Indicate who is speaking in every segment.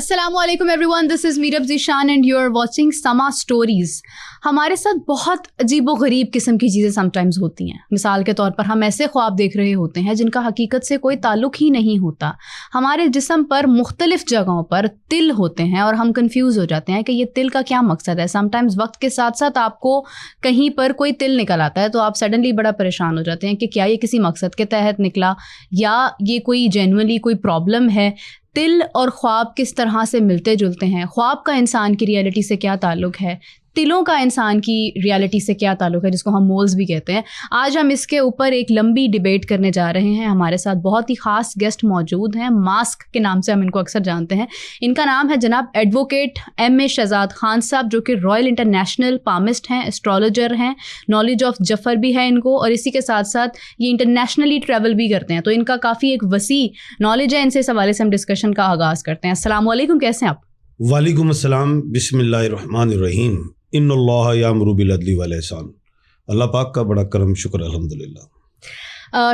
Speaker 1: السلام علیکم everyone, this is Meerab Zeeshan and you are watching Samaa stories. ہمارے ساتھ بہت عجیب و غریب قسم کی چیزیں سم ٹائمز ہوتی ہیں. مثال کے طور پر ہم ایسے خواب دیکھ رہے ہوتے ہیں جن کا حقیقت سے کوئی تعلق ہی نہیں ہوتا. ہمارے جسم پر مختلف جگہوں پر تل ہوتے ہیں اور ہم کنفیوز ہو جاتے ہیں کہ یہ تل کا کیا مقصد ہے. سم ٹائمز وقت کے ساتھ ساتھ آپ کو کہیں پر کوئی تل نکل آتا ہے تو آپ سڈنلی بڑا پریشان ہو جاتے ہیں کہ کیا یہ کسی مقصد کے تحت نکلا یا یہ کوئی جینوئنلی کوئی پرابلم ہے. تل اور خواب کس طرح سے ملتے جلتے ہیں؟ خواب کا انسان کی ریالٹی سے کیا تعلق ہے؟ تلوں کا انسان کی ریالٹی سے کیا تعلق ہے، جس کو ہم مولز بھی کہتے ہیں؟ آج ہم اس کے اوپر ایک لمبی ڈیبیٹ کرنے جا رہے ہیں. ہمارے ساتھ بہت ہی خاص گیسٹ موجود ہیں. ماسک کے نام سے ہم ان کو اکثر جانتے ہیں. ان کا نام ہے جناب ایڈوکیٹ ایم شہزاد خان صاحب، جو کہ رائل انٹرنیشنل پامسٹ ہیں، اسٹرالوجر ہیں، نالج آف جفر بھی ہے ان کو، اور اسی کے ساتھ ساتھ یہ انٹرنیشنلی ٹریول بھی کرتے ہیں. تو ان کا کافی ایک وسیع نالج ہے. ان سے اس حوالے سے ہم ڈسکشن کا آغاز کرتے ہیں. السلام علیکم، کیسے ہیں آپ؟
Speaker 2: وعلیکم السلام. بسم اللہ الرحمن الرحیم. ان اللہ یامر بالعدل والاحسان. اللہ پاک کا بڑا کرم شکر الحمدللہ.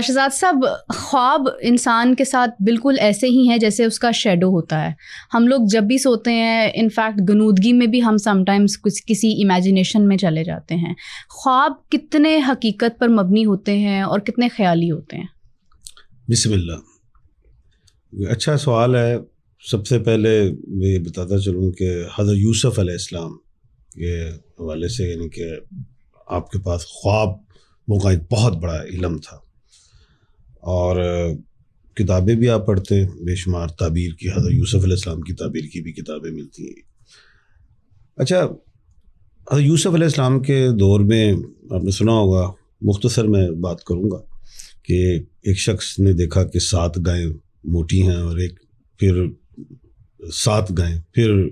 Speaker 1: شہزاد صاحب، خواب انسان کے ساتھ بالکل ایسے ہی ہیں جیسے اس کا شیڈو ہوتا ہے. ہم لوگ جب بھی سوتے ہیں، انفیکٹ گنودگی میں بھی ہم سم ٹائمز کسی امیجنیشن میں چلے جاتے ہیں. خواب کتنے حقیقت پر مبنی ہوتے ہیں اور کتنے خیالی ہوتے ہیں؟
Speaker 2: بسم اللہ، اچھا سوال ہے. سب سے پہلے میں یہ بتاتا چلوں کہ حضرت یوسف علیہ السلام کے حوالے سے، یعنی کہ آپ کے پاس خواب کا ایک بہت بڑا علم تھا، اور کتابیں بھی آپ پڑھتے ہیں بے شمار تعبیر کی. حضرت یوسف علیہ السلام کی تعبیر کی بھی کتابیں ملتی ہیں. اچھا، حضرت یوسف علیہ السلام کے دور میں آپ نے سنا ہوگا، مختصر میں بات کروں گا، کہ ایک شخص نے دیکھا کہ 7 گائیں موٹی ہیں اور پھر 7 گائیں، پھر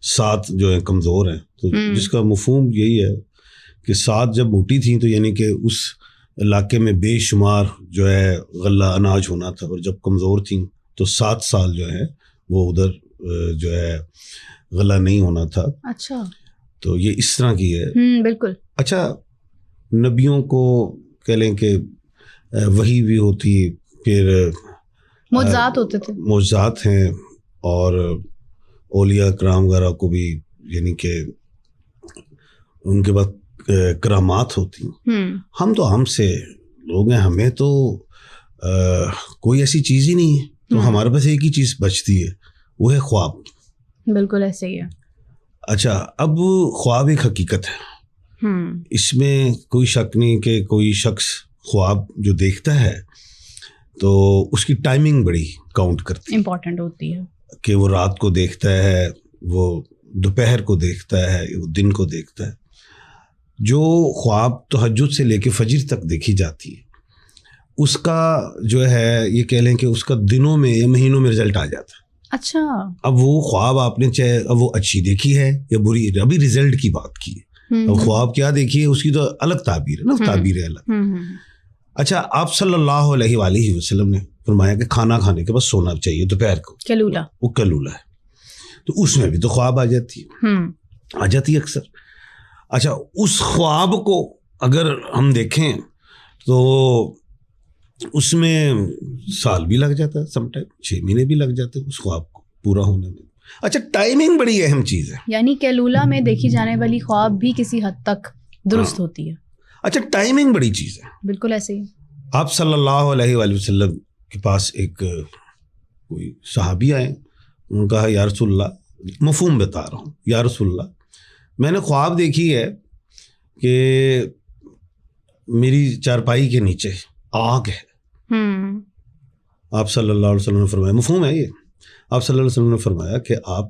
Speaker 2: 7 جو ہیں کمزور ہیں. تو جس کا مفہوم یہی ہے کہ 7 جب موٹی تھیں تو یعنی کہ اس علاقے میں بے شمار جو ہے غلہ اناج ہونا تھا، اور جب کمزور تھیں تو 7 سال جو ہے وہ ادھر جو ہے غلہ نہیں ہونا تھا.
Speaker 1: اچھا،
Speaker 2: تو یہ اس طرح کی ہے.
Speaker 1: بالکل.
Speaker 2: اچھا، نبیوں کو کہہ لیں کہ وحی بھی ہوتی، پھر
Speaker 1: معجزات ہوتے تھے،
Speaker 2: معجزات ہیں، اور اولیاء کرام وغیرہ کو بھی یعنی کہ ان کے بعد کرامات ہوتی ہیں. ہم سے لوگ ہیں، ہمیں تو کوئی ایسی چیز ہی نہیں ہے. تو ہمارے پاس ایک ہی چیز بچتی ہے، وہ ہے خواب.
Speaker 1: بالکل ایسے ہی ہے.
Speaker 2: اچھا، اب خواب ایک حقیقت ہے، اس میں کوئی شک نہیں کہ کوئی شخص خواب جو دیکھتا ہے تو اس کی ٹائمنگ بڑی کاؤنٹ کرتی ہے،
Speaker 1: امپورٹنٹ ہوتی ہے، کہ
Speaker 2: وہ رات کو دیکھتا ہے، وہ دوپہر کو دیکھتا ہے، وہ دن کو دیکھتا ہے. جو خواب تہجد سے لے کے فجر تک دیکھی جاتی ہے، اس کا جو ہے یہ کہہ لیں کہ اس کا دنوں میں یا مہینوں میں رزلٹ آ جاتا ہے.
Speaker 1: اچھا،
Speaker 2: اب وہ خواب آپ نے چاہے اب وہ اچھی دیکھی ہے یا بری، ابھی رزلٹ کی بات کی ہے. اب خواب کیا دیکھی ہے اس کی تو الگ تعبیر ہے نا، تعبیر ہے الگ. اچھا، آپ صلی اللہ علیہ وآلہ وسلم نے فرمایا کہ کھانا کھانے کے بعد سونا چاہیے دوپہر کو، کلولا، وہ کلولا ہے. تو اس میں بھی تو خواب آ جاتی ہے اکثر. اچھا، اس خواب کو اگر ہم دیکھیں تو اس میں سال بھی لگ جاتا ہے، سم ٹائم 6 مہینے بھی لگ جاتے ہیں اس خواب کو پورا ہونے میں. اچھا، ٹائمنگ بڑی اہم چیز ہے، یعنی
Speaker 1: کیلولا میں دیکھی جانے والی خواب بھی کسی حد تک درست ہوتی ہے.
Speaker 2: اچھا، ٹائمنگ بڑی چیز ہے.
Speaker 1: بالکل ایسے ہی.
Speaker 2: آپ صلی اللہ علیہ وآلہ وسلم کے پاس ایک کوئی صحابی آئے، ان کا یا رسول اللہ، مفہوم بتا رہا ہوں، یا رسول اللہ میں نے خواب دیکھی ہے کہ میری چارپائی کے نیچے آگ ہے. آپ صلی اللہ علیہ وسلم نے فرمایا، مفہوم ہے یہ، آپ صلی اللہ علیہ وسلم نے فرمایا کہ آپ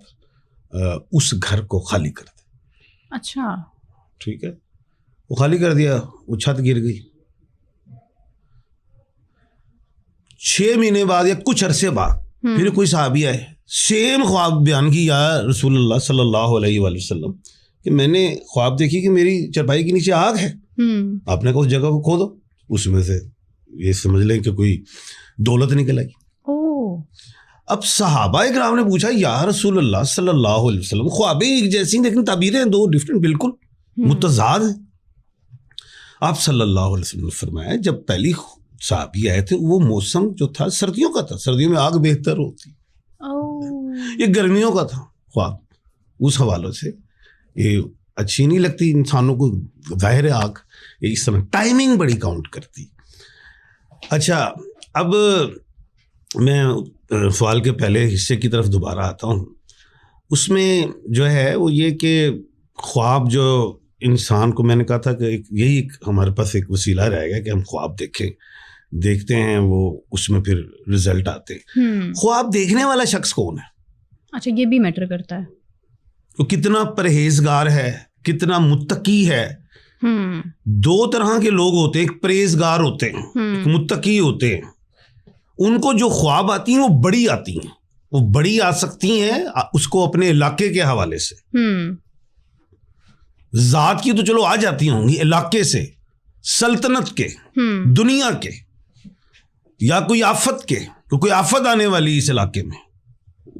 Speaker 2: اس گھر کو خالی کر دیں.
Speaker 1: اچھا،
Speaker 2: ٹھیک ہے. وہ خالی کر دیا، وہ چھت گر گئی. 6 مہینے بعد یا کچھ عرصے بعد پھر کوئی صحابی آئے، سیم خواب بیان کی، یا رسول اللہ صلی اللہ علیہ وآلہ وسلم کہ میں نے خواب دیکھی کہ میری چرپائی کے نیچے آگ ہے. آپ نے کہا اس جگہ کو کھودو، اس میں سے یہ سمجھ لیں کہ کوئی دولت نکل آئی. اب صحابہ کرام نے پوچھا، یا رسول اللہ صلی اللہ علیہ وسلم، خوابیں ایک جیسی لیکن تعبیریں 2 ڈفرینٹ، بالکل متضاد ہیں. آپ صلی اللہ علیہ وسلم نے فرمایا، جب پہلی صحابی آئے تھے وہ موسم جو تھا سردیوں کا تھا، سردیوں میں آگ بہتر ہوتی. یہ گرمیوں کا تھا خواب. اس حوالے سے یہ اچھی نہیں لگتی انسانوں کو, ظاہر آگ اس سمے ٹائمنگ بڑی کاؤنٹ کرتی. اچھا, اب میں سوال کے پہلے حصے کی طرف دوبارہ آتا ہوں. اس میں جو ہے وہ یہ کہ خواب جو انسان کو, میں نے کہا تھا کہ یہی ہمارے پاس ایک وسیلہ رہے گا کہ ہم خواب دیکھتے ہیں, وہ اس میں پھر رزلٹ آتے ہیں. خواب دیکھنے والا شخص کون ہے؟
Speaker 1: اچھا, یہ بھی میٹر کرتا ہے.
Speaker 2: وہ کتنا پرہیزگار ہے, کتنا متقی ہے. دو طرح کے لوگ ہوتے ہیں, ایک پرہیزگار ہوتے ہیں, ایک متقی ہوتے ہیں. ان کو جو خواب آتی ہیں وہ بڑی آتی ہیں, وہ بڑی آ سکتی ہیں اس کو اپنے علاقے کے حوالے سے. ذات کی تو چلو آ جاتی ہوں گی, علاقے سے, سلطنت کے, دنیا کے, یا کوئی آفت کے, کوئی آفت آنے والی اس علاقے میں.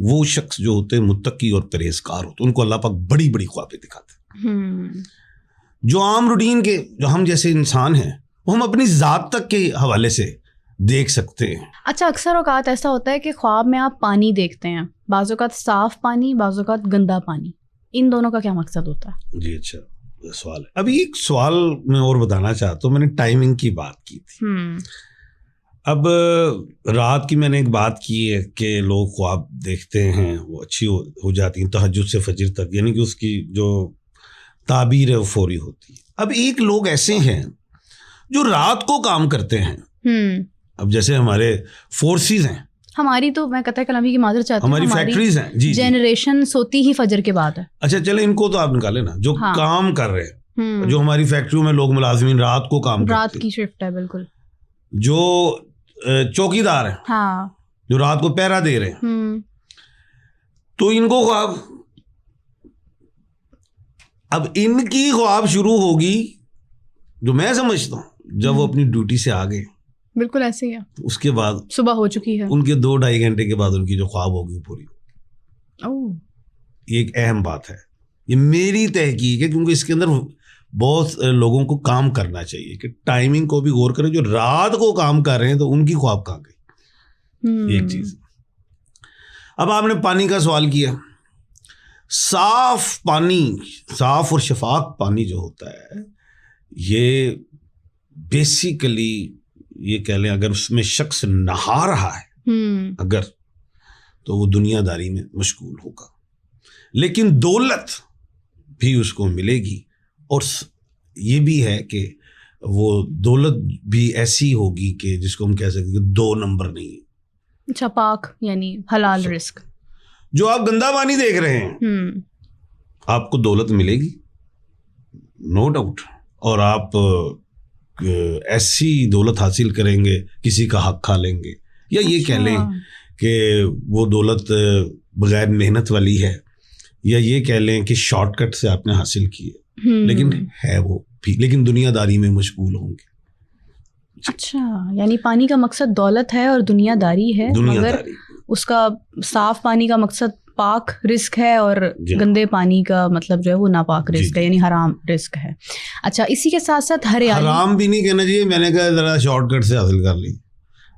Speaker 2: وہ شخص جو ہوتے ہیں متقی اور پرہیزگار ہوتے ہیں, ان کو اللہ پاک بڑی بڑی خوابیں دکھاتے ہیں. جو عام روٹین کے, جو ہم جیسے انسان ہیں, وہ ہم اپنی ذات تک کے حوالے سے دیکھ سکتے ہیں.
Speaker 1: اچھا, اکثر اوقات ایسا ہوتا ہے کہ خواب میں آپ پانی دیکھتے ہیں, بعض اوقات صاف پانی, بعض اوقات گندا پانی. ان دونوں کا کیا مقصد ہوتا ہے؟
Speaker 2: جی اچھا سوال ہے. ابھی ایک سوال میں اور بتانا چاہتا ہوں, میں نے ٹائمنگ کی بات کی تھی. اب رات کی میں نے ایک بات کی ہے کہ لوگ خواب دیکھتے ہیں, وہ اچھی ہو جاتی ہیں تہجد سے فجر تک, یعنی کہ اس کی جو تعبیر ہے وہ فوری ہوتی ہے. اب ایک لوگ ایسے ہیں جو رات کو کام کرتے ہیں. اب جیسے ہمارے فورسز ہیں,
Speaker 1: ہماری تو میں قطع کلامی کی معذرت چاہتی ہوں,
Speaker 2: ہماری فیکٹریز ہیں, جی
Speaker 1: جنریشن سوتی ہی فجر کے بعد ہے.
Speaker 2: اچھا چلیں ان کو تو آپ نکالیں نا, جو کام کر رہے ہیں, جو ہماری فیکٹریوں میں لوگ ملازمین رات کو کام کرتے ہیں,
Speaker 1: رات کی شفٹ ہے بالکل,
Speaker 2: جو چوکی دار ہیں,
Speaker 1: ہاں,
Speaker 2: جو رات کو پہرا دے رہے ہیں, تو ان کو خواب, اب ان کی خواب شروع ہوگی جو میں سمجھتا ہوں جب وہ اپنی ڈیوٹی سے آ گئے.
Speaker 1: بالکل ایسے ہی ہے.
Speaker 2: اس کے بعد
Speaker 1: صبح ہو چکی ہے,
Speaker 2: ان کے 2-2.5 گھنٹے کے بعد ان کی جو خواب ہوگی پوری. یہ ایک اہم بات ہے, یہ میری تحقیق ہے, کیونکہ اس کے اندر بہت لوگوں کو کام کرنا چاہیے کہ ٹائمنگ کو بھی غور کریں. جو رات کو کام کر رہے ہیں تو ان کی خواب کہاں گئی, ایک چیز. اب آپ نے پانی کا سوال کیا. صاف پانی, صاف اور شفاف پانی جو ہوتا ہے, یہ بیسیکلی یہ کہہ لیں اگر اس میں شخص نہا رہا ہے اگر, تو وہ دنیا داری میں مشغول ہوگا. لیکن دولت بھی اس کو ملے گی, اور یہ بھی ہے کہ وہ دولت بھی ایسی ہوگی کہ جس کو ہم کہہ سکتے کہ 2 نمبر نہیں.
Speaker 1: اچھا, پاک یعنی حلال رزق.
Speaker 2: جو آپ گندا پانی دیکھ رہے ہیں, آپ کو دولت ملے گی نو ڈاؤٹ, اور آپ ایسی دولت حاصل کریں گے, کسی کا حق کھا لیں گے, یا یہ کہہ لیں کہ وہ دولت بغیر محنت والی ہے, یا یہ کہہ لیں کہ شارٹ کٹ سے آپ نے حاصل کی ہے, لیکن ہے وہ بھی, لیکن دنیا داری میں مشغول ہوں گے.
Speaker 1: اچھا, یعنی پانی کا مقصد دولت ہے اور دنیا داری ہے, مگر اس کا صاف پانی کا مقصد پاک رزق ہے, اور گندے پانی کا مطلب جو ہے وہ ناپاک رزق ہے, یعنی حرام رزق ہے. اچھا, اسی کے ساتھ ساتھ ہریالی,
Speaker 2: حرام بھی نہیں کہنا چاہیے, میں نے کہا ذرا شارٹ کٹ سے حاصل کر لی.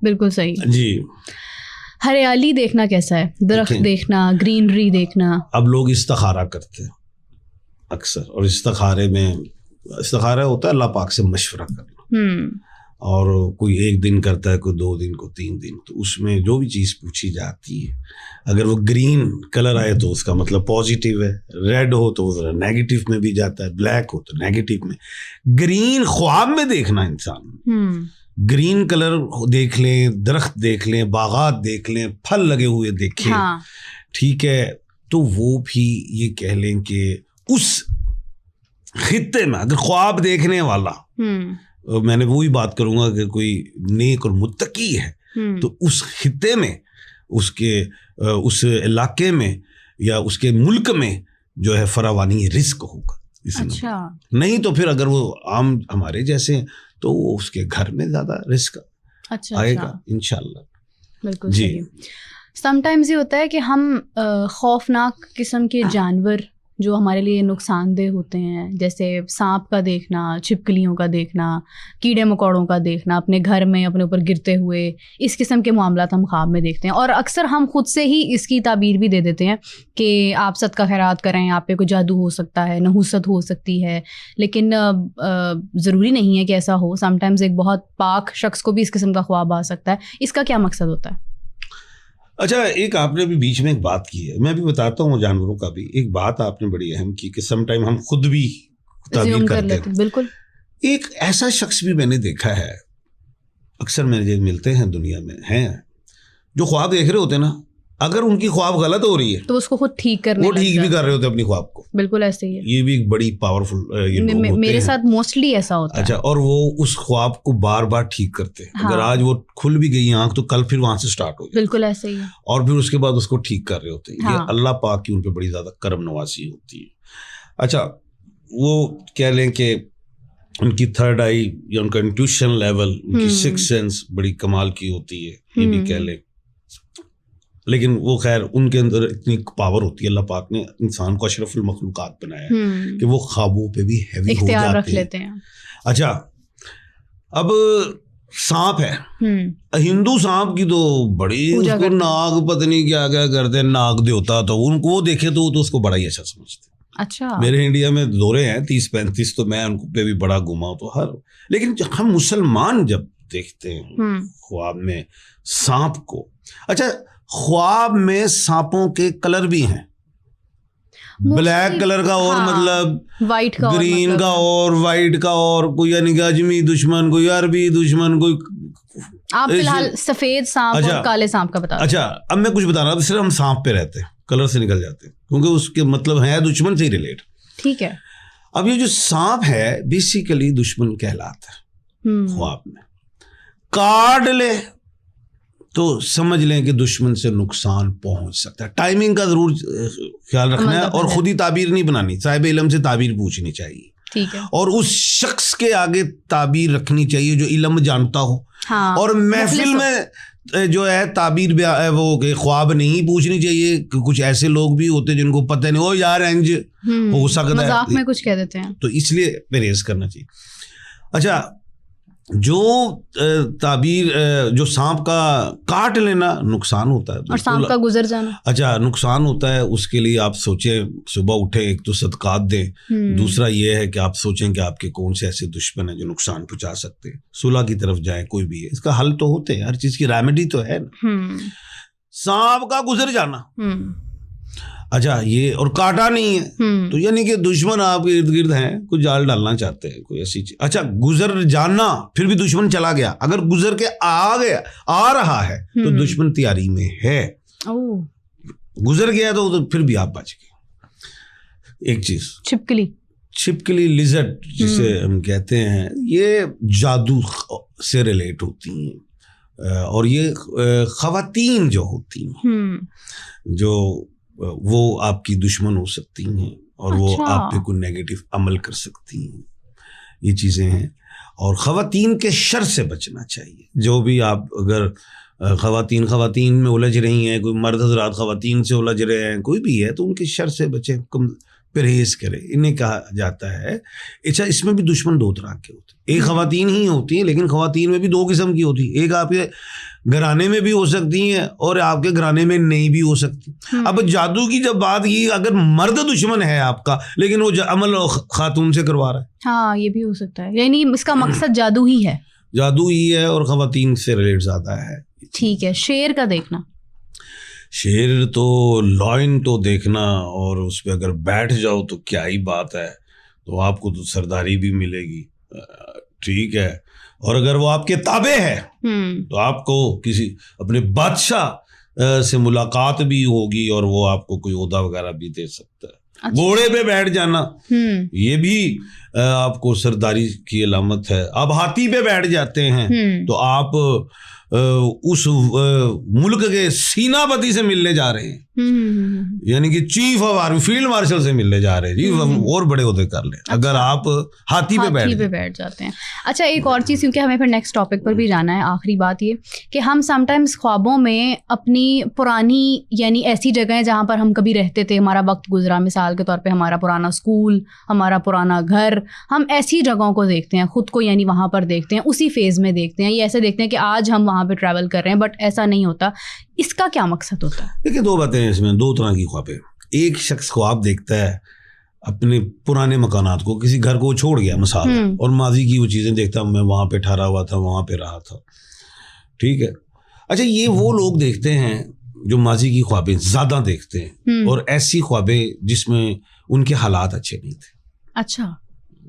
Speaker 2: بالکل
Speaker 1: صحیح.
Speaker 2: جی,
Speaker 1: ہریالی دیکھنا کیسا ہے, درخت دیکھنا, گرینری دیکھنا.
Speaker 2: اب لوگ استخارہ کرتے ہیں اکثر, اور استخارہ ہوتا ہے اللہ پاک سے مشورہ کرنا, اور کوئی 1 دن کرتا ہے, کوئی 2 دن, کو 3 دن. تو اس میں جو بھی چیز پوچھی جاتی ہے, اگر وہ گرین کلر آئے تو اس کا مطلب پازیٹیو ہے, ریڈ ہو تو وہ ذرا نیگیٹو میں بھی جاتا ہے, بلیک ہو تو نیگیٹو میں. گرین خواب میں دیکھنا انسان, گرین کلر دیکھ لیں, درخت دیکھ لیں, باغات دیکھ لیں, پھل لگے ہوئے دیکھیں, ٹھیک ہے, تو وہ بھی یہ کہہ لیں کہ اس خطے میں اگر خواب دیکھنے والا, میں نے وہی بات کروں گا کہ کوئی نیک اور متقی ہے, تو اس خطے میں, اس علاقے میں یا اس کے ملک میں جو ہے فراوانی رزق ہوگا.
Speaker 1: اچھا,
Speaker 2: نہیں تو پھر اگر وہ عام ہمارے جیسے ہیں تو وہ اس کے گھر میں زیادہ رزق آئے گا انشاءاللہ.
Speaker 1: بالکل جی. سم ٹائمز یہ ہوتا ہے کہ ہم خوفناک قسم کے جانور جو ہمارے لیے نقصان دہ ہوتے ہیں, جیسے سانپ کا دیکھنا, چھپکلیوں کا دیکھنا, کیڑے مکوڑوں کا دیکھنا, اپنے گھر میں اپنے اوپر گرتے ہوئے, اس قسم کے معاملات ہم خواب میں دیکھتے ہیں. اور اکثر ہم خود سے ہی اس کی تعبیر بھی دے دیتے ہیں کہ آپ صدقہ خیرات کریں, آپ پہ کوئی جادو ہو سکتا ہے, نحوست ہو سکتی ہے. لیکن ضروری نہیں ہے کہ ایسا ہو. سم ٹائمز ایک بہت پاک شخص کو بھی اس قسم کا خواب آ سکتا ہے. اس کا کیا مقصد ہوتا ہے؟
Speaker 2: اچھا, ایک آپ نے بھی بیچ میں ایک بات کی ہے, میں بھی بتاتا ہوں جانوروں کا بھی. ایک بات آپ نے بڑی اہم کی کہ سم ٹائم ہم خود بھی تعبیر کرتے ہیں.
Speaker 1: بالکل.
Speaker 2: ایک ایسا شخص بھی میں نے دیکھا ہے, اکثر میرے ملتے ہیں دنیا میں, ہیں جو خواب دیکھ رہے ہوتے ہیں نا, اگر ان کی خواب غلط ہو رہی ہے
Speaker 1: تو اس کو خود ٹھیک کرنے,
Speaker 2: وہ ٹھیک بھی کر رہے ہوتے ہیں اپنی خواب کو.
Speaker 1: بالکل ایسے ہی ہے.
Speaker 2: یہ بھی ایک بڑی پاورفل
Speaker 1: میرے ساتھ موسٹلی ایسا ہوتا ہے.
Speaker 2: اچھا, اور وہ اس خواب کو بار بار ٹھیک کرتے ہیں. اگر آج وہ کھل بھی گئی آنکھ تو کل پھر وہاں سے سٹارٹ ہو گئی.
Speaker 1: بالکل ایسے ہی ہے. اور
Speaker 2: پھر اس کے بعد اس کو ٹھیک کر رہے ہوتے ہیں. یہ اللہ پاک کی ان پہ بڑی زیادہ کرم نوازی ہوتی ہے. اچھا, وہ کہہ لیں کہ ان کی تھرڈ آئی یا ان کا انٹیوشن لیول, ان کی سکس سینس بڑی کمال کی ہوتی ہے, یہ بھی کہہ لیں. لیکن وہ خیر ان کے اندر اتنی پاور ہوتی ہے, اللہ پاک نے انسان کو اشرف المخلوقات بنایا ہے کہ وہ خوابوں پہ بھی ہیوی ہو جاتے ہیں. اچھا, اب سانپ ہے, ہندو سانپ کی تو بڑی, اس کو ناگ پتہ نہیں کیا کیا کرتے ہیں, ناگ دیوتا, تو ان کو وہ دیکھے تو اس کو بڑا ہی اچھا سمجھتے ہیں.
Speaker 1: اچھا,
Speaker 2: میرے انڈیا میں دورے ہیں 30-35, تو میں ان پہ بھی بڑا گھما ہوں. تو لیکن ہم مسلمان جب دیکھتے ہیں خواب میں سانپ کو, اچھا خواب میں سانپوں کے کلر بھی ہیں, بلیک کلر کا اور مطلب
Speaker 1: وائٹ کا,
Speaker 2: گرین کا اور وائٹ کا, اور کوئی یعنی کہ اجمی دشمن, کوئی عربی دشمن, کوئی.
Speaker 1: آپ فی الحال سفید سانپ اور کالے سانپ کا بتا.
Speaker 2: اچھا, اب میں کچھ بتا رہا ہوں, صرف ہم سانپ پہ رہتے ہیں, کلر سے نکل جاتے ہیں کیونکہ اس کے مطلب ہے دشمن سے ہی ریلیٹ.
Speaker 1: ٹھیک ہے.
Speaker 2: اب یہ جو سانپ ہے بیسیکلی دشمن کہلاتا ہے. خواب میں کاٹ لے تو سمجھ لیں کہ دشمن سے نقصان پہنچ سکتا ہے. ٹائمنگ کا ضرور خیال رکھنا ہے, اور خود ہی تعبیر نہیں بنانی, صاحب علم سے تعبیر پوچھنی چاہیے.
Speaker 1: ٹھیک ہے. اور
Speaker 2: اس شخص کے آگے تعبیر رکھنی چاہیے جو علم جانتا ہو. اور محفل میں جو ہے تعبیر وہ خواب نہیں پوچھنی چاہیے. کچھ ایسے لوگ بھی ہوتے جن کو پتہ نہیں, او یار انج ہو سکتا ہے,
Speaker 1: مذاق میں کچھ کہہ دیتے ہیں,
Speaker 2: تو اس لیے پرہیز کرنا چاہیے. اچھا, جو تعبیر جو سانپ کا کاٹ لینا نقصان ہوتا ہے,
Speaker 1: اور سانپ کا گزر جانا
Speaker 2: اچھا نقصان ہوتا ہے. اس کے لیے آپ سوچیں, صبح اٹھیں, ایک تو صدقات دیں, دوسرا یہ ہے کہ آپ سوچیں کہ آپ کے کون سے ایسے دشمن ہیں جو نقصان پہنچا سکتے ہیں, صلح کی طرف جائیں. کوئی بھی ہے, اس کا حل تو ہوتے ہیں, ہر چیز کی ریمیڈی تو ہے نا. سانپ کا گزر جانا, اچھا یہ اور کاٹا نہیں ہے تو یعنی کہ دشمن آپ کے ارد گرد ہیں, کچھ جال ڈالنا چاہتے ہیں, کوئی ایسی چیز. اچھا گزر جانا, پھر بھی دشمن چلا گیا, اگر گزر کے آ رہا ہے تو دشمن تیاری میں ہے. گزر گیا تو پھر بھی آپ بچ گئے. ایک چیز چھپکلی لیزرڈ جسے ہم کہتے ہیں, یہ جادو سے ریلیٹ ہوتی ہیں, اور یہ خواتین جو ہوتی ہیں جو وہ آپ کی دشمن ہو سکتی ہیں, اور وہ آپ پہ کوئی نیگیٹو عمل کر سکتی ہیں. یہ چیزیں ہیں, اور خواتین کے شر سے بچنا چاہیے. جو بھی آپ اگر خواتین میں الجھ رہی ہیں, کوئی مرد حضرات خواتین سے الجھ رہے ہیں, کوئی بھی ہے, تو ان کے شر سے بچیں, پرہیز کرے. انہیں کہا جاتا ہے. اچھا, اس میں بھی دشمن دو طرح کے ہوتے ہیں. ایک خواتین ہی ہوتی ہیں, لیکن خواتین میں بھی دو قسم کی ہوتی ہیں. ایک آپ کے گھرانے میں بھی ہو سکتی ہیں, اور آپ کے گھرانے میں نہیں بھی ہو سکتی. اب جادو کی جب بات کی, اگر مرد دشمن ہے آپ کا, لیکن وہ عمل خاتون سے کروا رہا ہے,
Speaker 1: ہاں یہ بھی ہو سکتا ہے. یعنی اس کا مقصد جادو ہی ہے,
Speaker 2: اور خواتین سے ریلیٹ زیادہ ہے.
Speaker 1: ٹھیک ہے. شیر کا دیکھنا,
Speaker 2: شیر تو لائن تو دیکھنا, اور اس پہ اگر بیٹھ جاؤ تو کیا ہی بات ہے, تو آپ کو تو سرداری بھی ملے گی. ٹھیک ہے. اور اگر وہ آپ کے تابع ہے تو آپ کو کسی اپنے بادشاہ سے ملاقات بھی ہوگی, اور وہ آپ کو کوئی عہدہ وغیرہ بھی دے سکتا ہے. گھوڑے پہ بیٹھ جانا, یہ بھی آپ کو سرداری کی علامت ہے. آپ ہاتھی پہ بیٹھ جاتے ہیں تو آپ اس ملک کے سیناپتی سے ملنے جا رہے ہیں. یعنی کہ chief of army field marshal سے ملنے جا رہے ہیں جی, اور بڑے عہدے کر لیں اگر آپ ہاتھی پہ
Speaker 1: بیٹھ جاتے ہیں. اچھا ایک اور چیز, کیونکہ ہمیں پھر نیکسٹ ٹاپک پر بھی جانا ہے, آخری بات یہ کہ ہم سم ٹائمز خوابوں میں اپنی پرانی یعنی ایسی جگہیں جہاں پر ہم کبھی رہتے تھے, ہمارا وقت گزرا, مثال کے طور پہ ہمارا پرانا اسکول, ہمارا پرانا گھر, ہم ایسی جگہوں کو دیکھتے ہیں, خود کو یعنی وہاں پر دیکھتے ہیں, اسی فیز میں دیکھتے ہیں, یہ ایسے دیکھتے ہیں کہ آج ہم وہاں پہ ٹریول کر رہے ہیں, بٹ ایسا نہیں ہوتا. اس کا کیا مقصد ہوتا ہے؟
Speaker 2: دیکھیے دو باتیں ہیں اس میں, دو طرح کی خوابیں. ایک شخص خواب دیکھتا ہے اپنے پرانے مکانات کو, کسی گھر کو چھوڑ گیا مثال, اور ماضی کی وہ چیزیں دیکھتا ہوں, میں وہاں پہ ٹھہرا ہوا تھا, وہاں پہ رہا تھا, ٹھیک ہے. اچھا یہ وہ لوگ دیکھتے ہیں جو ماضی کی خوابیں زیادہ دیکھتے ہیں, اور ایسی خوابیں جس میں ان کے حالات اچھے نہیں تھے.
Speaker 1: اچھا,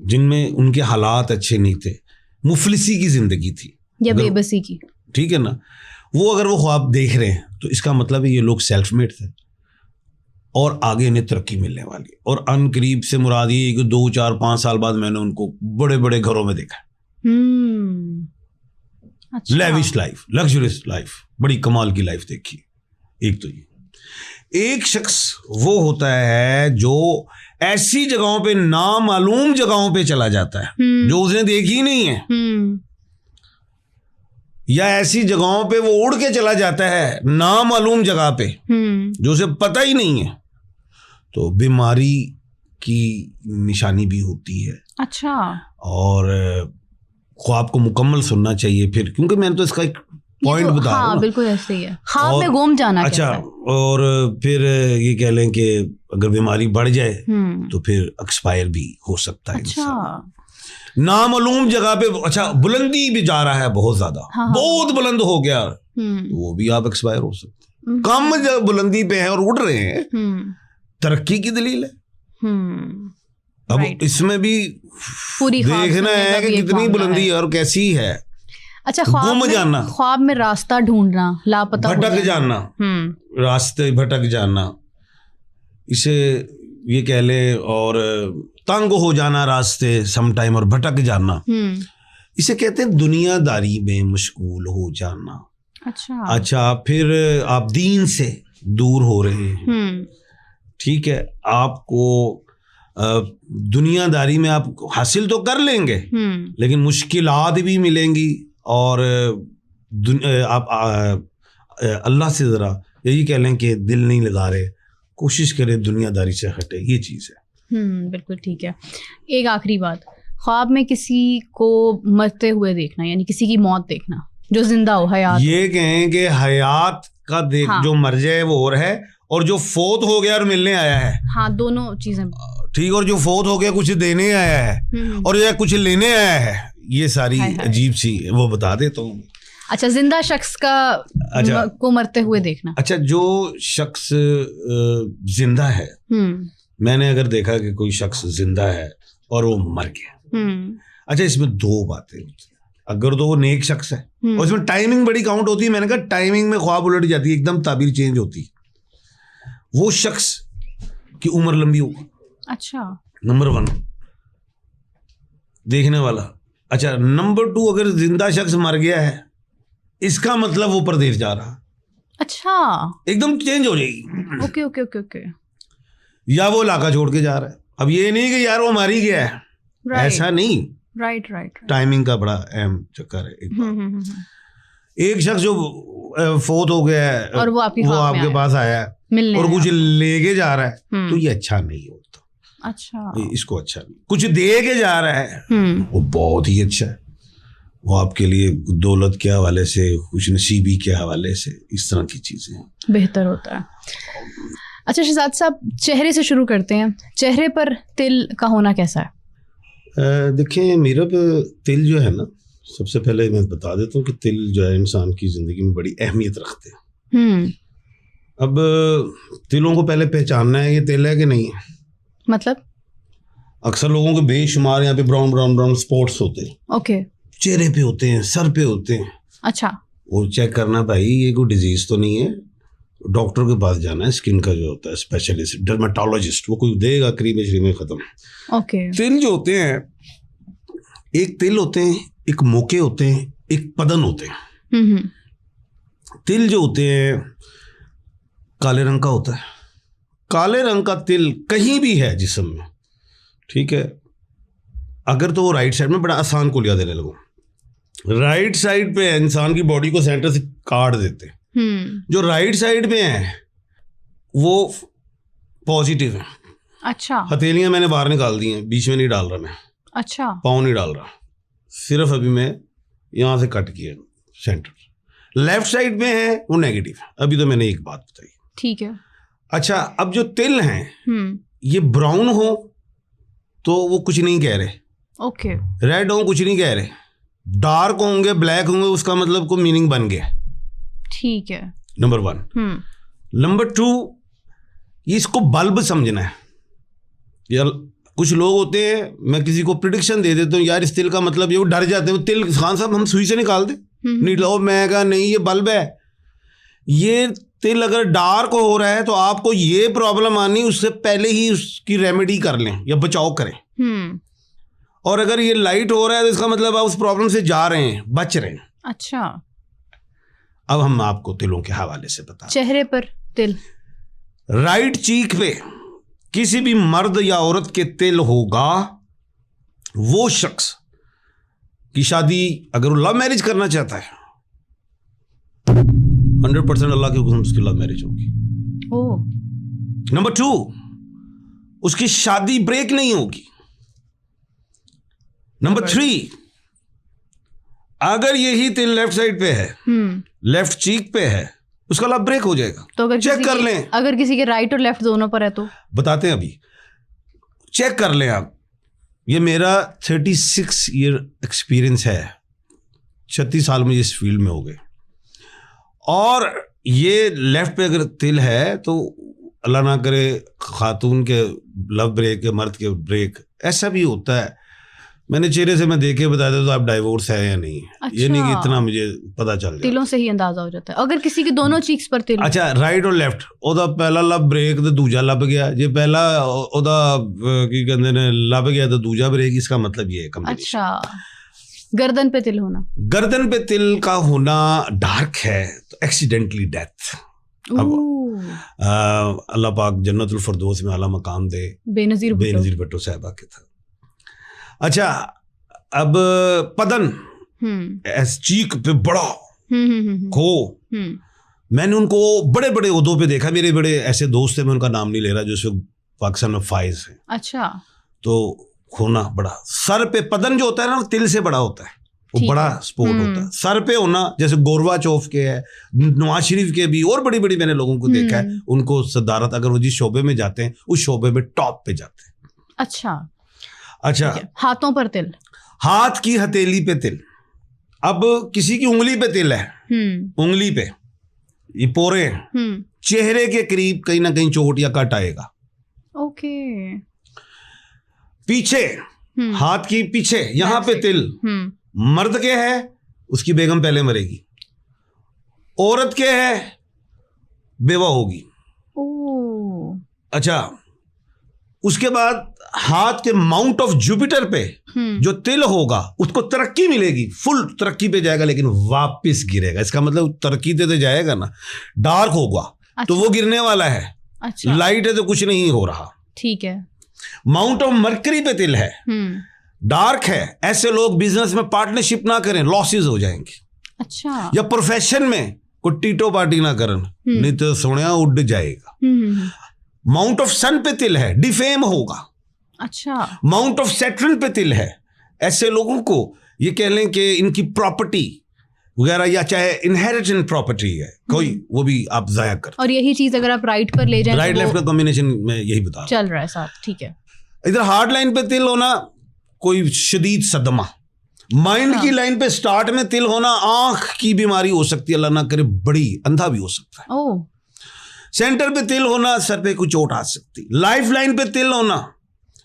Speaker 2: جن میں ان کے حالات اچھے نہیں تھے, مفلسی کی زندگی تھی
Speaker 1: یا بے بسی کی,
Speaker 2: ٹھیک ہے نا. وہ اگر وہ خواب دیکھ رہے ہیں تو اس کا مطلب ہے یہ لوگ سیلف میڈ تھے اور آگے انہیں ترقی ملنے والی. اور ان قریب سے مراد یہ کہ 2 4 5 سال بعد میں نے ان کو بڑے بڑے گھروں میں دیکھا, لیوش لائف, لگژریس لائف, بڑی کمال کی لائف دیکھی. ایک تو یہ. ایک شخص وہ ہوتا ہے جو ایسی جگہوں پہ, نامعلوم جگہوں پہ چلا جاتا ہے جو اس نے دیکھی نہیں ہے, یا ایسی جگہوں پہ وہ اڑ کے چلا جاتا ہے نامعلوم جگہ پہ جو اسے پتہ ہی نہیں ہے. تو بیماری کی نشانی بھی ہوتی ہے.
Speaker 1: اچھا,
Speaker 2: اور خواب کو مکمل سننا چاہیے پھر, کیونکہ میں نے تو اس کا ایک پوائنٹ بتا رہا ہوں.
Speaker 1: بالکل ایسے ہی ہے, خواب میں گم جانا.
Speaker 2: اچھا, اور پھر یہ کہہ لیں کہ اگر بیماری بڑھ جائے تو پھر ایکسپائر بھی ہو سکتا ہے انسان. نامعلوم جگہ پہ, اچھا بلندی بھی جا رہا ہے بہت زیادہ, بہت بلند ہو گیا, وہ بھی آپ ایکسپائر ہو سکتے ہیں. کم بلندی پہ ہیں اور اڑ رہے ہیں, ترقی کی دلیل ہے. اب اس میں بھی دیکھنا ہے کہ کتنی بلندی ہے اور کیسی ہے.
Speaker 1: اچھا, خواب میں راستہ ڈھونڈنا, لاپتہ
Speaker 2: بھٹک جانا, راستے بھٹک جانا, اسے یہ کہہ لیں, اور تنگ ہو جانا راستے سم ٹائم, اور بھٹک جانا, اسے کہتے ہیں دنیا داری میں مشغول ہو جانا. اچھا, پھر آپ دین سے دور ہو رہے ہیں, ٹھیک ہے, آپ کو دنیا داری میں آپ حاصل تو کر لیں گے لیکن مشکلات بھی ملیں گی, اور آپ اللہ سے ذرا یہی کہہ لیں کہ دل نہیں لگا رہے, کوشش کریں دنیا داری سے ہٹے, یہ چیز ہے.
Speaker 1: بالکل ٹھیک ہے. ایک آخری بات, خواب میں کسی کو مرتے ہوئے دیکھنا, یعنی کسی کی موت دیکھنا جو زندہ ہو, حیات. یہ
Speaker 2: کہیں کہ حیات کا دیکھ, جو مر جائے وہ اور ہے, اور جو فوت ہو گیا اور ملنے آیا ہے.
Speaker 1: ہاں, دونوں چیزیں
Speaker 2: ٹھیک. اور جو فوت ہو گیا کچھ دینے آیا ہے, اور یا کچھ لینے آیا ہے, یہ ساری عجیب سی وہ بتا دیتا ہوں.
Speaker 1: اچھا, زندہ شخص کا کو مرتے ہوئے دیکھنا.
Speaker 2: اچھا, جو شخص زندہ ہے, میں نے اگر دیکھا کہ کوئی شخص زندہ ہے اور وہ مر گیا, اچھا اس میں دو باتیں ہوتی ہیں. اگر تو وہ نیک شخص ہے, اور اس میں ٹائمنگ بڑی کاؤنٹ ہوتی ہے, میں نے کہا ٹائمنگ میں خواب الٹ جاتی ہے, ایک دم تعبیر چینج ہوتی ہے. وہ شخص کی عمر لمبی ہوگی.
Speaker 1: اچھا,
Speaker 2: نمبر 1 دیکھنے والا. اچھا, نمبر 2 اگر زندہ شخص مر گیا ہے, اس کا مطلب وہ پردیس جا رہا.
Speaker 1: اچھا,
Speaker 2: ایک دم چینج ہو جائے گی.
Speaker 1: Okay okay okay okay. یا
Speaker 2: وہ علاقہ چھوڑ کے جا رہا ہے. اب یہ نہیں کہ یار وہ مر ہی گیا ہے, ایسا نہیں.
Speaker 1: رائٹ.
Speaker 2: ٹائمنگ کا بڑا اہم چکر ہے. ایک شخص جو فوت ہو گیا ہے
Speaker 1: اور وہ آپ کے
Speaker 2: پاس آیا ہے اور کچھ لے کے جا رہا ہے, تو یہ اچھا نہیں ہوتا.
Speaker 1: اچھا,
Speaker 2: اس کو اچھا نہیں. کچھ دے کے جا رہا ہے, وہ بہت ہی اچھا ہے. وہ آپ کے لیے دولت کے حوالے سے, خوش نصیبی کے حوالے سے, اس طرح کی چیزیں
Speaker 1: بہتر ہوتا ہے. اچھا شہزاد صاحب, چہرے سے شروع کرتے ہیں. چہرے پر تل کا ہونا کیسا ہے؟
Speaker 2: دیکھیں میرا تل جو ہے نا, سب سے پہلے میں بتا دیتا ہوں کہ تل جو ہے انسان کی زندگی میں بڑی اہمیت رکھتے ہیں. اب تلوں کو پہلے پہچاننا ہے یہ تل ہے کہ نہیں ہے.
Speaker 1: مطلب
Speaker 2: اکثر لوگوں کے بے شمار یہاں پہ براؤن براؤن براؤن اسپاٹس ہوتے ہیں.
Speaker 1: اوکے.
Speaker 2: چہرے پہ ہوتے ہیں, سر پہ ہوتے ہیں.
Speaker 1: اچھا,
Speaker 2: وہ چیک کرنا بھائی یہ کوئی ڈیزیز تو نہیں ہے, ڈاکٹر کے پاس جانا ہے. اسکن کا جو ہوتا ہے اسپیشلسٹ, ڈرمیٹالوجسٹ, وہ کوئی دے گا کریم شریم ختم.
Speaker 1: اوکے.
Speaker 2: تل جو ہوتے ہیں, ایک تل ہوتے ہیں, ایک موقع ہوتے ہیں, ایک پدن ہوتے ہیں. تل جو ہوتے ہیں کالے رنگ کا ہوتا ہے. کالے رنگ کا تل کہیں بھی ہے جسم میں, ٹھیک ہے, اگر تو وہ رائٹ سائڈ میں, بڑا آسان کو لیا دینے لگوں, رائٹ سائڈ پہ انسان کی باڈی کو سینٹر سے کاٹ دیتے, جو رائٹ سائڈ پہ ہیں وہ پازیٹیو ہیں.
Speaker 1: اچھا,
Speaker 2: ہتھیلیاں میں نے باہر نکال دی ہیں, بیچ میں نہیں ڈال رہا میں.
Speaker 1: اچھا,
Speaker 2: پاؤں نہیں ڈال رہا, صرف ابھی میں یہاں سے کٹ کیا سینٹر. لیفٹ سائڈ پہ ہیں وہ نیگیٹو ہے. ابھی تو میں نے ایک بات بتائی,
Speaker 1: ٹھیک ہے.
Speaker 2: اچھا, اب جو تل ہیں یہ براؤن ہو تو وہ کچھ نہیں کہہ رہے,
Speaker 1: اوکے,
Speaker 2: ریڈ ہوں کچھ نہیں کہہ رہے, ڈارک ہوں گے, بلیک ہوں گے, اس کا مطلب کوئی میننگ بن گیا.
Speaker 1: ٹھیک ہے,
Speaker 2: نمبر 1. نمبر 2, یہ اس کو بلب سمجھنا ہے. یار کچھ لوگ ہوتے ہیں, میں کسی کو پریڈکشن دے دیتا ہوں, یار اس تل کا مطلب یہ, وہ ڈر جاتے ہیں, وہ تل خان صاحب ہم سوئی سے نکال دیں, نہیں لاؤ, میں کہا نہیں یہ بلب ہے. یہ تل اگر ڈارک ہو رہا ہے تو آپ کو یہ پرابلم آنی, اس سے پہلے ہی اس کی ریمیڈی کر لیں یا بچاؤ کریں. اور اگر یہ لائٹ ہو رہا ہے تو اس کا مطلب آپ اس پرابلم سے جا رہے ہیں, بچ رہے ہیں.
Speaker 1: اچھا,
Speaker 2: اب ہم آپ کو تلوں کے حوالے سے بتا.
Speaker 1: چہرے پر تل,
Speaker 2: رائٹ چیک پہ کسی بھی مرد یا عورت کے تل ہوگا, وہ شخص کی شادی اگر وہ لو میرج کرنا چاہتا ہے 100% اللہ کے حکم اس کی لو میرج ہوگی. نمبر 2, اس کی شادی بریک نہیں ہوگی. نمبر 3, اگر یہی تل لیفٹ سائڈ پہ ہے, لیفٹ چیک پہ ہے, اس کا لو بریک ہو جائے گا.
Speaker 1: تو
Speaker 2: چیک کر لیں,
Speaker 1: اگر کسی کے رائٹ اور لیفٹ دونوں پر ہے تو
Speaker 2: بتاتے ہیں ابھی, چیک کر لیں آپ. یہ میرا 36 ایئر ایکسپیرئنس ہے, 36 سال مجھے اس فیلڈ میں ہو گئے. اور یہ لیفٹ پہ اگر تل ہے تو اللہ نہ کرے خاتون کے لو بریک, مرد کے بریک, ایسا بھی ہوتا ہے. میں نے چہرے سے میں دیکھ کے بتا دیتا تو آپ ڈائیورس ہے یا نہیں.
Speaker 1: اچھا,
Speaker 2: یہ نہیں کہ اتنا مجھے پتا چل جائے,
Speaker 1: تلوں سے ہی اندازہ ہو جاتا ہے. اگر کسی کے دونوں چیکس پر تل,
Speaker 2: اچھا رائٹ اور لیفٹ, ਉਹਦਾ ਪਹਿਲਾ ਲਬ ਬ੍ਰੇਕ ਤੇ ਦੂਜਾ ਲੱਭ ਗਿਆ. ਜੇ ਪਹਿਲਾ ਉਹਦਾ ਕੀ ਕਹਿੰਦੇ ਨੇ ਲੱਭ ਗਿਆ ਤਾਂ ਦੂਜਾ ਬ੍ਰੇਕ, اس کا مطلب یہ ہے کمبینیشن.
Speaker 1: اچھا, گردن پہ تل ہونا,
Speaker 2: گردن پہ تل کا ہونا ڈارک ہے تو ایکسیڈنٹلی ڈیتھ. اب اللہ پاک جنت الفردوس میں اعلیٰ مقام دے,
Speaker 1: بے نظیر
Speaker 2: بھٹو صاحبہ کے تھا. اچھا, اب پدن چیک پہ بڑا کھو, میں نے ان کو بڑے بڑے عہدوں پہ دیکھا. میرے بڑے ایسے دوست ہیں, میں ان کا نام نہیں لے رہا, جو اس وقت پاکستان میں فائز ہیں.
Speaker 1: اچھا,
Speaker 2: تو ہونا بڑا, سر پہ پدن جو ہوتا ہے نا تل سے بڑا ہوتا ہے, وہ بڑا سپورٹ ہوتا ہے. سر پہ ہونا جیسے گوروا چوف کے ہے, نواز شریف کے بھی, اور بڑی بڑی میں نے لوگوں کو دیکھا ہے, ان کو صدارت اگر وہ جس شعبے میں جاتے ہیں اس شعبے میں ٹاپ پہ جاتے ہیں.
Speaker 1: اچھا,
Speaker 2: اچھا,
Speaker 1: ہاتھوں پر تل,
Speaker 2: ہاتھ کی ہتھیلی پہ تل. اب کسی کی انگلی پہ تل ہے, انگلی پہ یہ پورے ہیں, چہرے کے قریب کہیں نہ کہیں چوٹ یا کٹ آئے گا.
Speaker 1: اوکے,
Speaker 2: پیچھے ہاتھ کی پیچھے یہاں پہ تل مرد کے ہے, اس کی بیگم پہلے مرے گی. عورت کے ہے, بیوہ ہوگی. اچھا, اس کے بعد ہاتھ کے ماؤنٹ آف جوپیٹر پہ جو تل ہوگا اس کو ترقی ملے گی, فل ترقی پہ جائے گا, لیکن واپس گرے گا. اس کا مطلب ترقی تو جائے گا نا, ڈارک ہوگا تو وہ گرنے والا ہے, لائٹ ہے تو کچھ نہیں ہو رہا.
Speaker 1: ٹھیک ہے.
Speaker 2: ماؤنٹ آف مرکری پہ تل ہے, ڈارک ہے, ایسے لوگ بزنس میں پارٹنرشپ نہ کریں, لاسز ہو جائیں گے.
Speaker 1: اچھا,
Speaker 2: یا پروفیشن میں کوئی ٹیٹو پارٹی نہ کرن, نہیں تو سونے اڑ جائے گا. ماؤنٹ آف سن پہ تل ہے, ڈیفیم ہوگا.
Speaker 1: اچھا,
Speaker 2: ماؤنٹ آف سیٹرن پہ تل ہے, ایسے لوگوں کو یہ کہہ لیں کہ ان کی پراپرٹی وغیرہ یا چاہے انہیریٹنٹ پراپرٹی ہے کوئی, وہ بھی آپ ضائع کر.
Speaker 1: اور یہی چیز اگر آپ رائٹ پر لے جائیں,
Speaker 2: رائٹ لیفٹ کا کمبینیشن میں یہی بتا
Speaker 1: چل رہا ہے ساتھ. ٹھیک ہے.
Speaker 2: ادھر ہارڈ لائن پہ تل ہونا کوئی شدید صدمہ, مائنڈ کی لائن پہ سٹارٹ میں تل ہونا آنکھ کی بیماری ہو سکتی ہے, اللہ نہ کرے بڑی, اندھا بھی ہو سکتا ہے. سینٹر پہ تل ہونا, سر پہ کوئی چوٹ آ سکتی. لائف لائن پہ تل ہونا,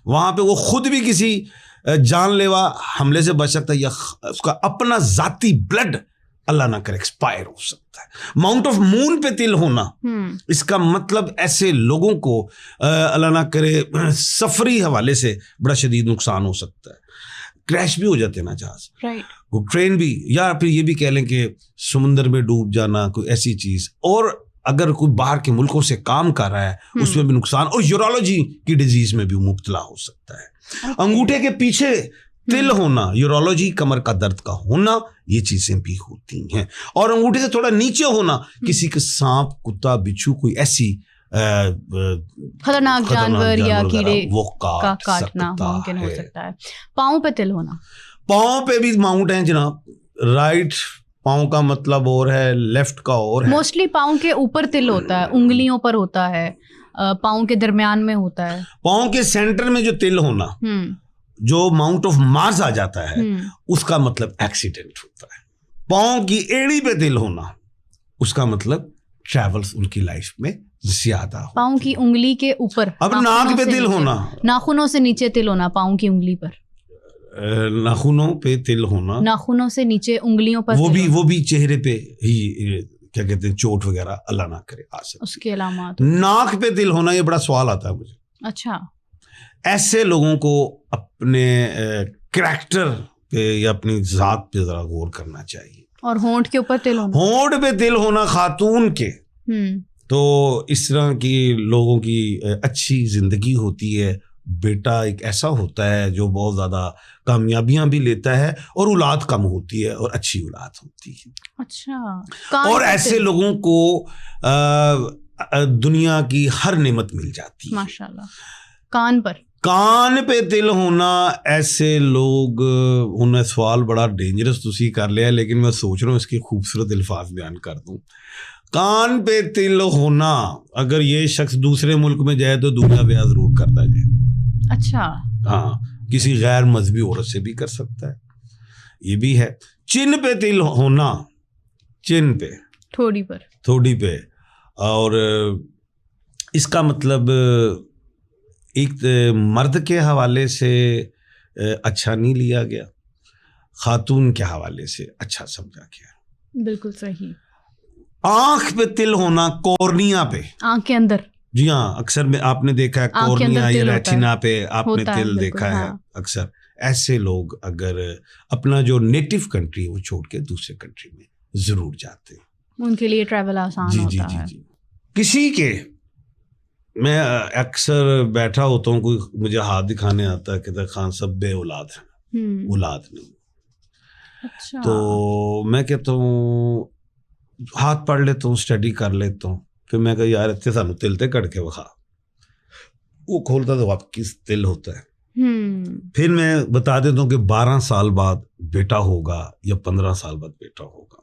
Speaker 2: وہاں پہ وہ خود بھی کسی جان لیوا حملے سے بچ سکتا ہے, یا اس کا اپنا ذاتی بلڈ اللہ نہ کرے ایکسپائر ہو سکتا ہے. ماؤنٹ آف مون پہ تل ہونا, اس کا مطلب ایسے لوگوں کو اللہ نہ کرے سفری حوالے سے بڑا شدید نقصان ہو سکتا ہے. کریش بھی ہو جاتے ہیں نا جہاز, ٹرین بھی, یا پھر یہ بھی کہہ لیں کہ سمندر میں ڈوب جانا, کوئی ایسی چیز. اور اگر کوئی باہر کے ملکوں سے کام کر رہا ہے اس میں بھی نقصان, اور یورولوجی کی ڈیزیز میں بھی مبتلا ہو سکتا ہے. انگوٹھے کے پیچھے تل ہونا, یورولوجی کمر کا درد کا ہونا, یہ چیزیں بھی ہوتی ہیں. اور انگوٹھے سے تھوڑا نیچے ہونا, کسی کے سانپ, کتا, بچھو, کوئی ایسی
Speaker 1: خطرناک جانور یا کیڑے
Speaker 2: وہ
Speaker 1: کاٹنا ممکن ہو سکتا ہے. پاؤں پہ تل ہونا,
Speaker 2: پاؤں پہ بھی ماؤنٹ ہیں جناب. رائٹ پاؤں کا مطلب اور ہے, لیفٹ کا اور ہے.
Speaker 1: موسٹلی پاؤں کے اوپر تل ہوتا ہے, انگلیوں پر ہوتا ہے, پاؤں کے درمیان میں ہوتا ہے.
Speaker 2: پاؤں کے سینٹر میں جو تل ہونا, جو ماؤنٹ آف مارس آ جاتا ہے, اس کا مطلب ایکسیڈنٹ ہوتا ہے. پاؤں کی ایڑی پہ تل ہونا, اس کا مطلب ٹریولز ان کی لائف میں زیادہ ہو.
Speaker 1: پاؤں کی انگلی کے اوپر,
Speaker 2: اب ناک پہ تل ہونا,
Speaker 1: ناخنوں سے نیچے تل ہونا پاؤں کی انگلی پر,
Speaker 2: ناخنوں پہ تل ہونا,
Speaker 1: ناخنوں سے نیچے انگلیوں پر,
Speaker 2: وہ بھی چہرے پہ ہی کیا کہتے ہیں چوٹ وغیرہ اللہ نہ کرے آ سکتے.
Speaker 1: اس کے علامات.
Speaker 2: ناک پہ تل ہونا, یہ بڑا سوال آتا ہے مجھے.
Speaker 1: اچھا,
Speaker 2: ایسے لوگوں کو اپنے کریکٹر پہ یا اپنی ذات پہ ذرا غور کرنا چاہیے.
Speaker 1: اور ہونٹ کے اوپر تل ہونا,
Speaker 2: ہونٹ پہ تل ہونا خاتون کے, تو اس طرح کی لوگوں کی اچھی زندگی ہوتی ہے. بیٹا ایک ایسا ہوتا ہے جو بہت زیادہ کامیابیاں بھی لیتا ہے, اور اولاد کم ہوتی ہے اور اچھی اولاد ہوتی ہے.
Speaker 1: اچھا,
Speaker 2: اور ایسے لوگوں کو دنیا کی ہر نعمت مل جاتی ہے.
Speaker 1: ماشاءاللہ. کان
Speaker 2: پہ تل ہونا, ایسے لوگ, انہیں سوال بڑا ڈینجرس تسی کر لیا, لیکن میں سوچ رہا ہوں اس کی خوبصورت الفاظ بیان کر دوں. کان پہ تل ہونا, اگر یہ شخص دوسرے ملک میں جائے تو دوسرا بیاہ ضرور کرتا جائے. اچھا, ہاں, کسی غیر مذہبی عورت سے بھی کر سکتا ہے, یہ بھی ہے. چن پہ تل ہونا, چن پہ, تھوڑی پہ, اور اس کا مطلب ایک مرد کے حوالے سے اچھا نہیں لیا گیا, خاتون کے حوالے سے اچھا سمجھا گیا.
Speaker 1: بالکل صحیح.
Speaker 2: آنکھ پہ تل ہونا, کورنیا پہ,
Speaker 1: آنکھ کے اندر. جی
Speaker 2: ہاں, اکثر میں آپ نے دیکھا ہے کورنیا یا ریٹینا پہ آپ نے تل دیکھا ہے اکثر. ایسے لوگ اگر اپنا جو نیٹو کنٹری وہ چھوڑ کے دوسرے کنٹری میں ضرور جاتے ہیں,
Speaker 1: ان کے لیے ٹریول آسان ہوتا ہے.
Speaker 2: کسی کے, میں اکثر بیٹھا ہوتا ہوں, کوئی مجھے ہاتھ دکھانے آتا ہے, کہتا ہے خان صاحب بے اولاد ہیں, اولاد نہیں. تو میں کہتا ہوں ہاتھ پڑھ لیتا ہوں, اسٹڈی کر لیتا ہوں. پھر میں کہا یار اتنے سانو تل تے کٹ کے بخا, وہ کھولتا تو واقعی تل ہوتا ہے. پھر میں بتا دیتا ہوں کہ 12 سال بعد بیٹا ہوگا یا 15 سال بعد بیٹا ہوگا.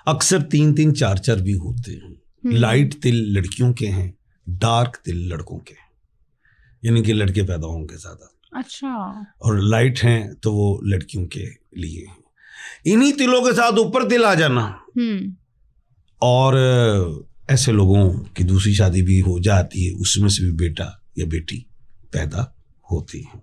Speaker 2: اکثر 3 4 بھی ہوتے ہیں. لائٹ تل لڑکیوں کے ہیں, ڈارک تل لڑکوں کے ہیں, یعنی کہ لڑکے پیدا ہوں گے زیادہ.
Speaker 1: اچھا, اور
Speaker 2: لائٹ ہیں تو وہ لڑکیوں کے لیے ہیں. انہی تلوں کے ساتھ اوپر تل آ جانا, اور ایسے لوگوں کی دوسری شادی بھی ہو جاتی ہے, اس میں سے بھی بیٹا یا بیٹی پیدا ہوتی ہے.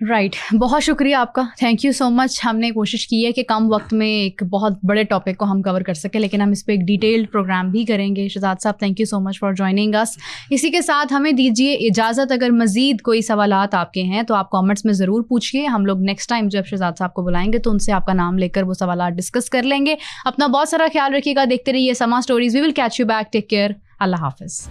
Speaker 1: رائٹ, بہت شکریہ آپ کا, تھینک یو سو مچ. ہم نے کوشش کی ہے کہ کم وقت میں ایک بہت بڑے ٹاپک کو ہم کور کر سکیں, لیکن ہم اس پہ ایک ڈیٹیلڈ پروگرام بھی کریں گے. شہزاد صاحب, thank you so much for joining us. اسی کے ساتھ ہمیں دیجیے اجازت, اگر مزید کوئی سوالات آپ کے ہیں تو آپ کامنٹس میں ضرور پوچھیے. ہم لوگ نیکسٹ ٹائم جب شہزاد صاحب کو بلائیں گے تو ان سے آپ کا نام لے کر وہ سوالات ڈسکس کر لیں گے. اپنا بہت سارا خیال رکھیے گا, دیکھتے رہیے Samaa stories. We will catch you back, take care, اللہ حافظ.